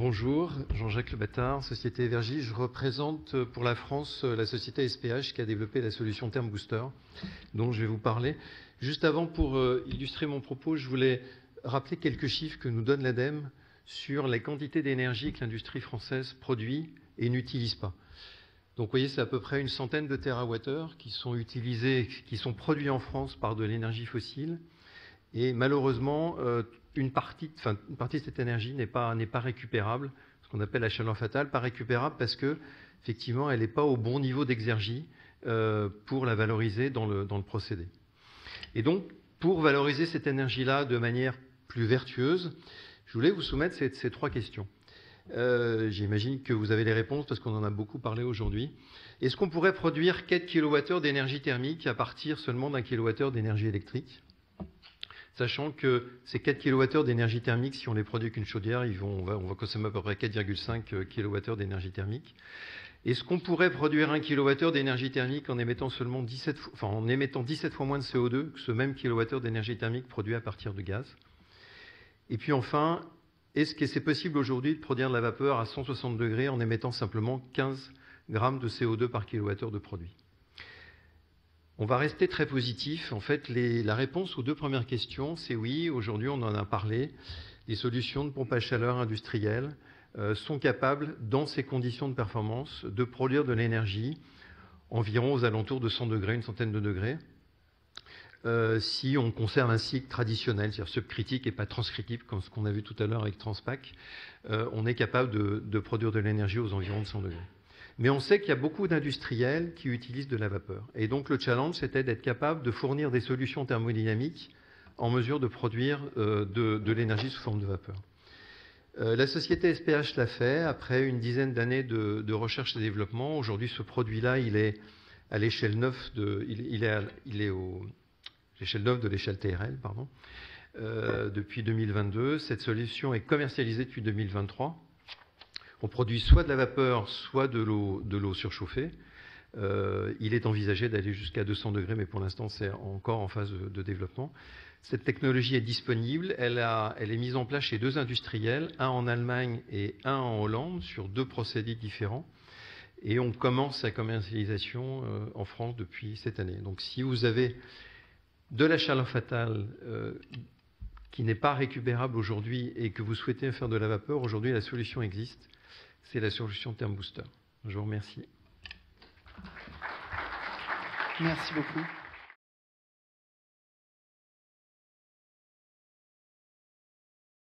Bonjour, Jean-Jacques Le Bâtard, Société Evergy. Je représente pour la France la société SPH qui a développé la solution Term Booster, dont je vais vous parler. Juste avant, pour illustrer mon propos, je voulais rappeler quelques chiffres que nous donne l'ADEME sur les quantités d'énergie que l'industrie française produit et n'utilise pas. Donc vous voyez, c'est à peu près une centaine de térawattheures qui sont utilisés, qui sont produits en France par de l'énergie fossile. Et malheureusement, une partie de cette énergie n'est pas récupérable, ce qu'on appelle la chaleur fatale, pas récupérable parce que effectivement, elle n'est pas au bon niveau d'exergie pour la valoriser dans le procédé. Et donc, pour valoriser cette énergie-là de manière plus vertueuse, je voulais vous soumettre ces trois questions. J'imagine que vous avez les réponses parce qu'on en a beaucoup parlé aujourd'hui. Est-ce qu'on pourrait produire 4 kWh d'énergie thermique à partir seulement d'un kWh d'énergie électrique ? Sachant que ces 4 kWh d'énergie thermique, si on les produit qu'une chaudière, on va consommer à peu près 4,5 kWh d'énergie thermique. Est-ce qu'on pourrait produire 1 kWh d'énergie thermique en émettant seulement 17 fois moins de CO2 que ce même kWh d'énergie thermique produit à partir de gaz? Et puis enfin, est-ce que c'est possible aujourd'hui de produire de la vapeur à 160 degrés en émettant simplement 15 grammes de CO2 par kWh de produit? On va rester très positif. En fait, la réponse aux deux premières questions, c'est oui. Aujourd'hui, on en a parlé. Les solutions de pompe à chaleur industrielles sont capables, dans ces conditions de performance, de produire de l'énergie environ aux alentours de 100 degrés, une centaine de degrés, si on conserve un cycle traditionnel, c'est-à-dire subcritique et pas transcritique, comme ce qu'on a vu tout à l'heure avec Transpac. On est capable de produire de l'énergie aux environs de 100 degrés. Mais on sait qu'il y a beaucoup d'industriels qui utilisent de la vapeur. Et donc le challenge, c'était d'être capable de fournir des solutions thermodynamiques en mesure de produire de l'énergie sous forme de vapeur. La société SPH l'a fait après une dizaine d'années de recherche et développement. Aujourd'hui, ce produit-là, il est à l'échelle 9 de l'échelle TRL, pardon, depuis 2022. Cette solution est commercialisée depuis 2023. On produit soit de la vapeur, soit de l'eau surchauffée. Il est envisagé d'aller jusqu'à 200 degrés, mais pour l'instant, c'est encore en phase de développement. Cette technologie est disponible. Elle est mise en place chez deux industriels, un en Allemagne et un en Hollande, sur deux procédés différents. Et on commence sa commercialisation en France depuis cette année. Donc si vous avez de la chaleur fatale qui n'est pas récupérable aujourd'hui et que vous souhaitez faire de la vapeur, aujourd'hui, la solution existe. C'est la solution Term Booster. Je vous remercie. Merci beaucoup.